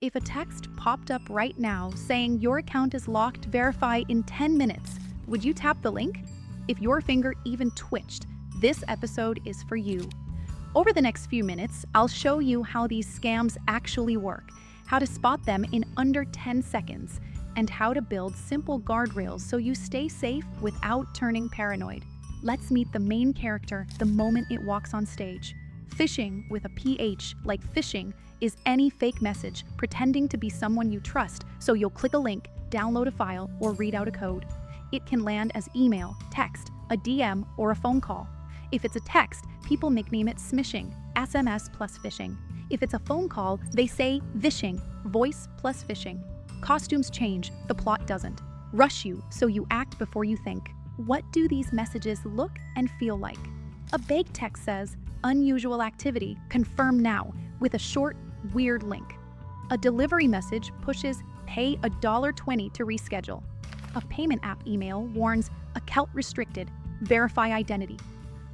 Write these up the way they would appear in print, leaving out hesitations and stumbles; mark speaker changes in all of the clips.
Speaker 1: If a text popped up right now saying your account is locked, verify in 10 minutes, would you tap the link? If your finger even twitched, this episode is for you. Over the next few minutes, I'll show you how these scams actually work, how to spot them in under 10 seconds, and how to build simple guardrails so you stay safe without turning paranoid. Let's meet the main character the moment it walks on stage. Phishing, with a PH like fishing, is any fake message pretending to be someone you trust, so you'll click a link, download a file, or read out a code. It can land as email, text, a DM, or a phone call. If it's a text, people nickname it smishing, SMS plus phishing. If it's a phone call, they say vishing, voice plus phishing. Costumes change, the plot doesn't. Rush you, so you act before you think. What do these messages look and feel like? A vague text says, unusual activity, confirm now, with a short, weird link. A delivery message pushes pay $1.20 to reschedule. A payment app email warns account restricted, verify identity.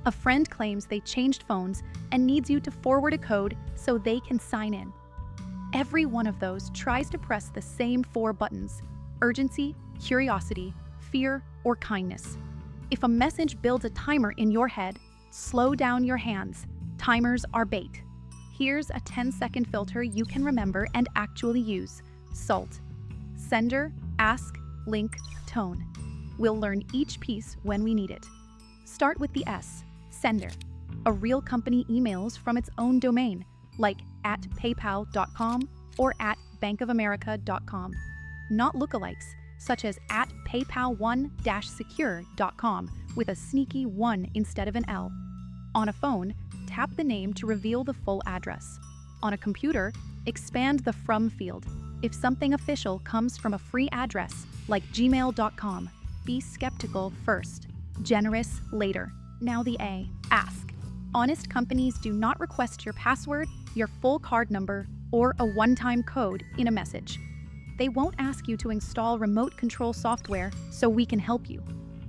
Speaker 1: A friend claims they changed phones and needs you to forward a code so they can sign in. Every one of those tries to press the same 4 buttons: urgency, curiosity, fear, or kindness. If a message builds a timer in your head, slow down your hands. Timers are bait. Here's a 10-second filter you can remember and actually use. SALT. Sender, ask, link, tone. We'll learn each piece when we need it. Start with the S. Sender. A real company emails from its own domain, like at paypal.com or at bankofamerica.com. Not lookalikes, such as at paypal1-secure.com with a sneaky 1 instead of an L. On a phone, tap the name to reveal the full address. On a computer, expand the from field. If something official comes from a free address, like gmail.com, be skeptical first, generous later. Now the A. Ask. Honest companies do not request your password, your full card number, or a one-time code in a message. They won't ask you to install remote control software so we can help you.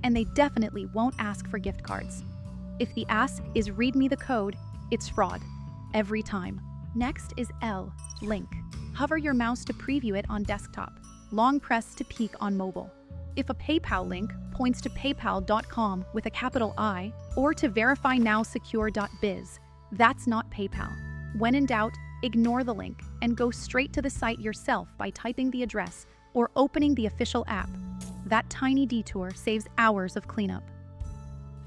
Speaker 1: And they definitely won't ask for gift cards. If the ask is read me the code, it's fraud. Every time. Next is L. Link. Hover your mouse to preview it on desktop. Long press to peek on mobile. If a PayPal link points to paypal.com with a capital I or to verifynowsecure.biz, that's not PayPal. When in doubt, ignore the link and go straight to the site yourself by typing the address or opening the official app. That tiny detour saves hours of cleanup.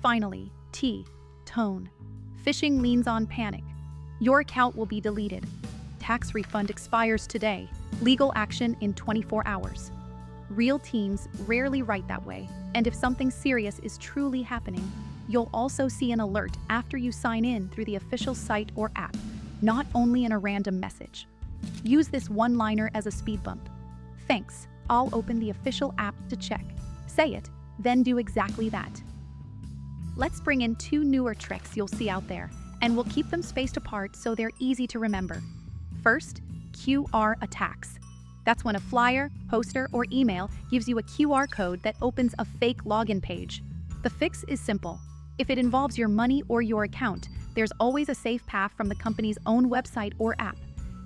Speaker 1: Finally, T. Tone. Phishing leans on panic. Your account will be deleted. Tax refund expires today. Legal action in 24 hours. Real teams rarely write that way, and if something serious is truly happening, you'll also see an alert after you sign in through the official site or app, not only in a random message. Use this one-liner as a speed bump. Thanks, I'll open the official app to check. Say it, then do exactly that. Let's bring in 2 newer tricks you'll see out there, and we'll keep them spaced apart so they're easy to remember. First, QR attacks. That's when a flyer, poster, or email gives you a QR code that opens a fake login page. The fix is simple. If it involves your money or your account, there's always a safe path from the company's own website or app.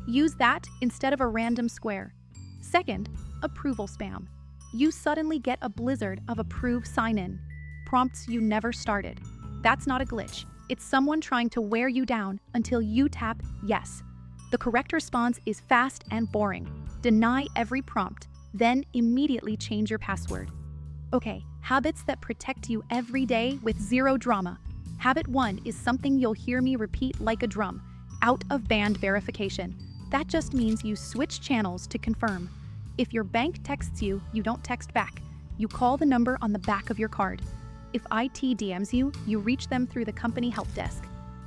Speaker 1: Use that instead of a random square. Second, approval spam. You suddenly get a blizzard of approve sign-in. Prompts you never started. That's not a glitch. It's someone trying to wear you down until you tap yes. The correct response is fast and boring. Deny every prompt, then immediately change your password. Okay, habits that protect you every day with zero drama. Habit 1 is something you'll hear me repeat like a drum. Out of band verification. That just means you switch channels to confirm. If your bank texts you, you don't text back. You call the number on the back of your card. If IT DMs you, you reach them through the company help desk.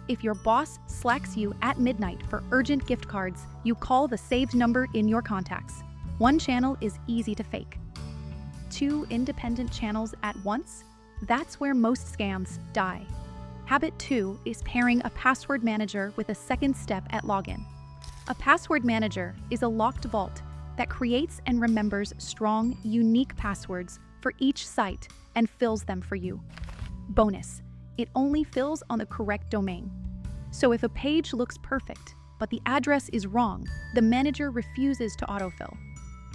Speaker 1: If your boss slacks you at midnight for urgent gift cards, you call the saved number in your contacts. One channel is easy to fake. 2 independent channels at once? That's where most scams die. Habit 2 is pairing a password manager with a second step at login. A password manager is a locked vault that creates and remembers strong, unique passwords for each site and fills them for you. Bonus, it only fills on the correct domain. So if a page looks perfect, but the address is wrong. The manager refuses to autofill.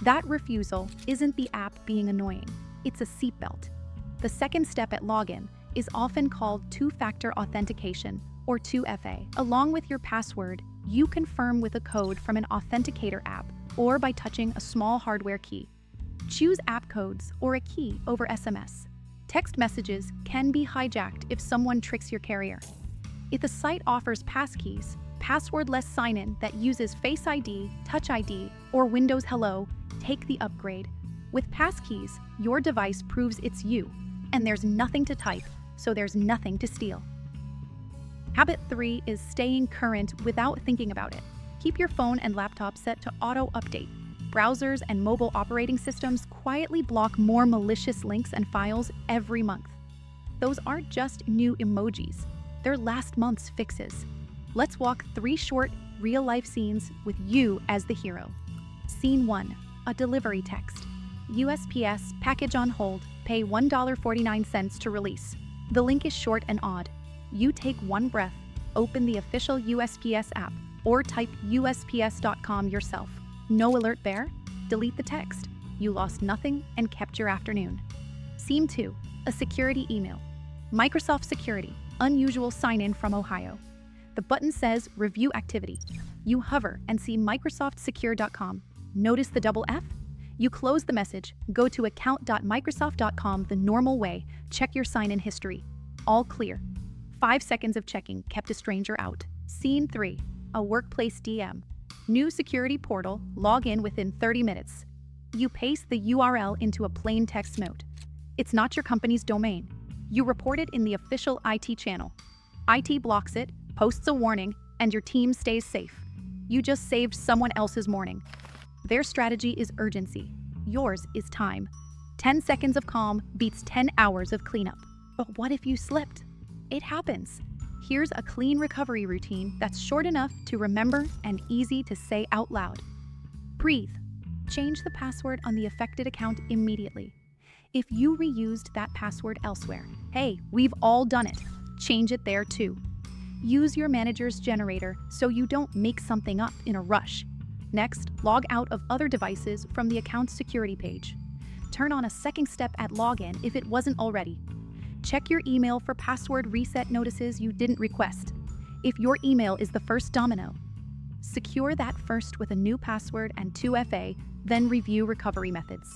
Speaker 1: That refusal isn't the app being annoying, it's a seatbelt. The second step at login is often called two-factor authentication, or 2FA. Along with your password, you confirm with a code from an authenticator app or by touching a small hardware key. Choose app codes or a key over SMS. Text messages can be hijacked if someone tricks your carrier. If a site offers passkeys, passwordless sign-in that uses Face ID, Touch ID, or Windows Hello, take the upgrade. With passkeys, your device proves it's you, and there's nothing to type, so there's nothing to steal. Habit 3 is staying current without thinking about it. Keep your phone and laptop set to auto-update. Browsers and mobile operating systems quietly block more malicious links and files every month. Those aren't just new emojis, they're last month's fixes. Let's walk 3 short, real-life scenes with you as the hero. Scene 1, a delivery text. USPS, package on hold, pay $1.49 to release. The link is short and odd. You take one breath, open the official USPS app, or type usps.com yourself. No alert there? Delete the text. You lost nothing and kept your afternoon. Scene 2, a security email. Microsoft Security, unusual sign-in from Ohio. The button says Review Activity. You hover and see microsoftsecure.com. Notice the double F? You close the message, go to account.microsoft.com the normal way, check your sign-in history. All clear. 5 seconds of checking kept a stranger out. Scene 3, a workplace DM. New security portal, log in within 30 minutes. You paste the URL into a plain text note. It's not your company's domain. You report it in the official IT channel. IT blocks it, posts a warning, and your team stays safe. You just saved someone else's morning. Their strategy is urgency. Yours is time. 10 seconds of calm beats 10 hours of cleanup. But what if you slipped? It happens. Here's a clean recovery routine that's short enough to remember and easy to say out loud. Breathe. Change the password on the affected account immediately. If you reused that password elsewhere, hey, we've all done it. Change it there too. Use your manager's generator so you don't make something up in a rush. Next, log out of other devices from the account's security page. Turn on a second step at login if it wasn't already. Check your email for password reset notices you didn't request. If your email is the first domino, secure that first with a new password and 2FA, then review recovery methods.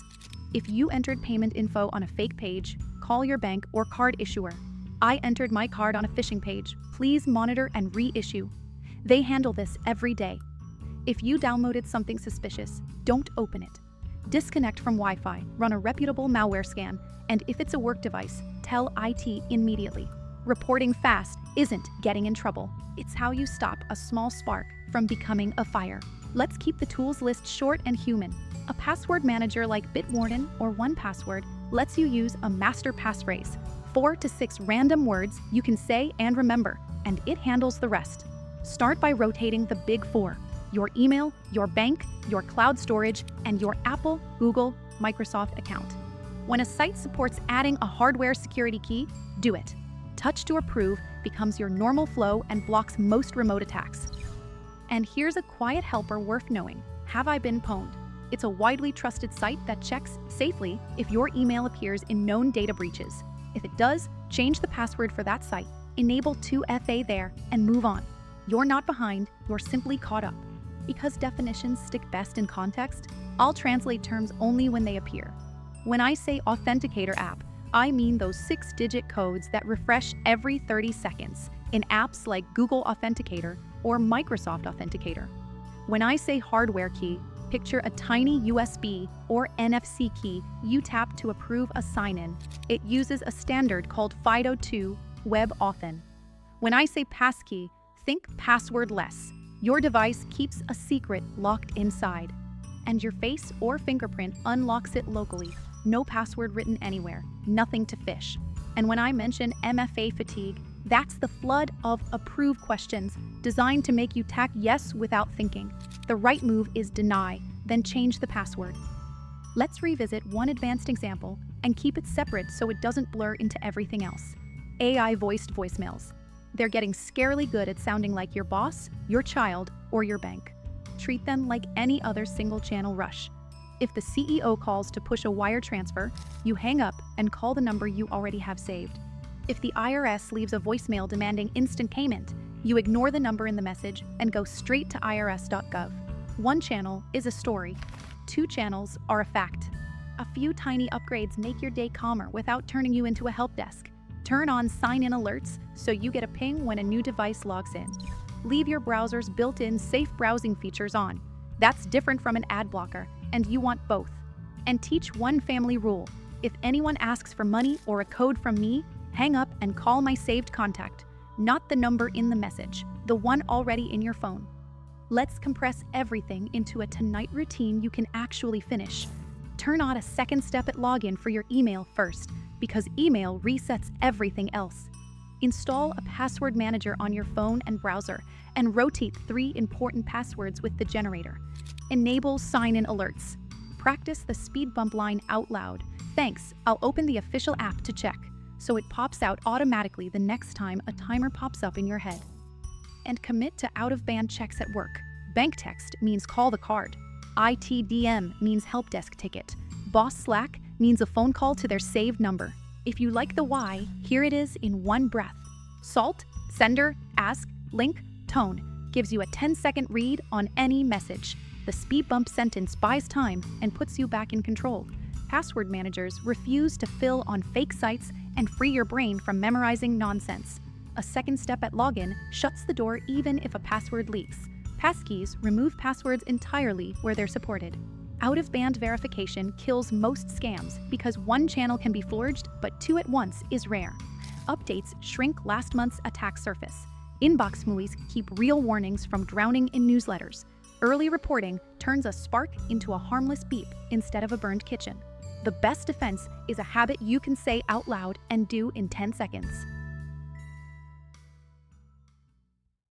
Speaker 1: If you entered payment info on a fake page, call your bank or card issuer. I entered my card on a phishing page. Please monitor and reissue. They handle this every day. If you downloaded something suspicious, don't open it. Disconnect from Wi-Fi, run a reputable malware scan, and if it's a work device, tell IT immediately. Reporting fast isn't getting in trouble. It's how you stop a small spark from becoming a fire. Let's keep the tools list short and human. A password manager like Bitwarden or 1Password lets you use a master passphrase, 4 to 6 random words you can say and remember, and it handles the rest. Start by rotating the big 4: your email, your bank, your cloud storage, and your Apple, Google, Microsoft account. When a site supports adding a hardware security key, do it. Touch to approve becomes your normal flow and blocks most remote attacks. And here's a quiet helper worth knowing: Have I Been Pwned? It's a widely trusted site that checks safely if your email appears in known data breaches. If it does, change the password for that site, enable 2FA there, and move on. You're not behind, you're simply caught up. Because definitions stick best in context, I'll translate terms only when they appear. When I say authenticator app, I mean those 6-digit codes that refresh every 30 seconds in apps like Google Authenticator or Microsoft Authenticator. When I say hardware key, picture a tiny USB or NFC key you tap to approve a sign-in. It uses a standard called FIDO2 WebAuthn. When I say passkey, think passwordless. Your device keeps a secret locked inside, and your face or fingerprint unlocks it locally. No password written anywhere, nothing to phish. And when I mention MFA fatigue, that's the flood of approve questions designed to make you tack yes without thinking. The right move is deny, then change the password. Let's revisit one advanced example and keep it separate so it doesn't blur into everything else. AI voiced voicemails. They're getting scarily good at sounding like your boss, your child, or your bank. Treat them like any other single-channel rush. If the CEO calls to push a wire transfer, you hang up and call the number you already have saved. If the IRS leaves a voicemail demanding instant payment, you ignore the number in the message and go straight to irs.gov. One channel is a story. 2 channels are a fact. A few tiny upgrades make your day calmer without turning you into a help desk. Turn on sign-in alerts so you get a ping when a new device logs in. Leave your browser's built-in safe browsing features on. That's different from an ad blocker, and you want both. And teach one family rule. If anyone asks for money or a code from me, hang up and call my saved contact, not the number in the message, the one already in your phone. Let's compress everything into a tonight routine you can actually finish. Turn on a second step at login for your email first, because email resets everything else. Install a password manager on your phone and browser, and rotate 3 important passwords with the generator. Enable sign-in alerts. Practice the speed bump line out loud. Thanks, I'll open the official app to check, so it pops out automatically the next time a timer pops up in your head. And commit to out-of-band checks at work. Bank text means call the card. ITDM means help desk ticket. Boss Slack means a phone call to their saved number. If you like the why, here it is in one breath. SALT, sender, ask, link, tone, gives you a 10-second read on any message. The speed bump sentence buys time and puts you back in control. Password managers refuse to fill on fake sites and free your brain from memorizing nonsense. A second step at login shuts the door even if a password leaks. Passkeys remove passwords entirely where they're supported. Out-of-band verification kills most scams because one channel can be forged, but 2 at once is rare. Updates shrink last month's attack surface. Inbox smoothies keep real warnings from drowning in newsletters. Early reporting turns a spark into a harmless beep instead of a burned kitchen. The best defense is a habit you can say out loud and do in 10 seconds.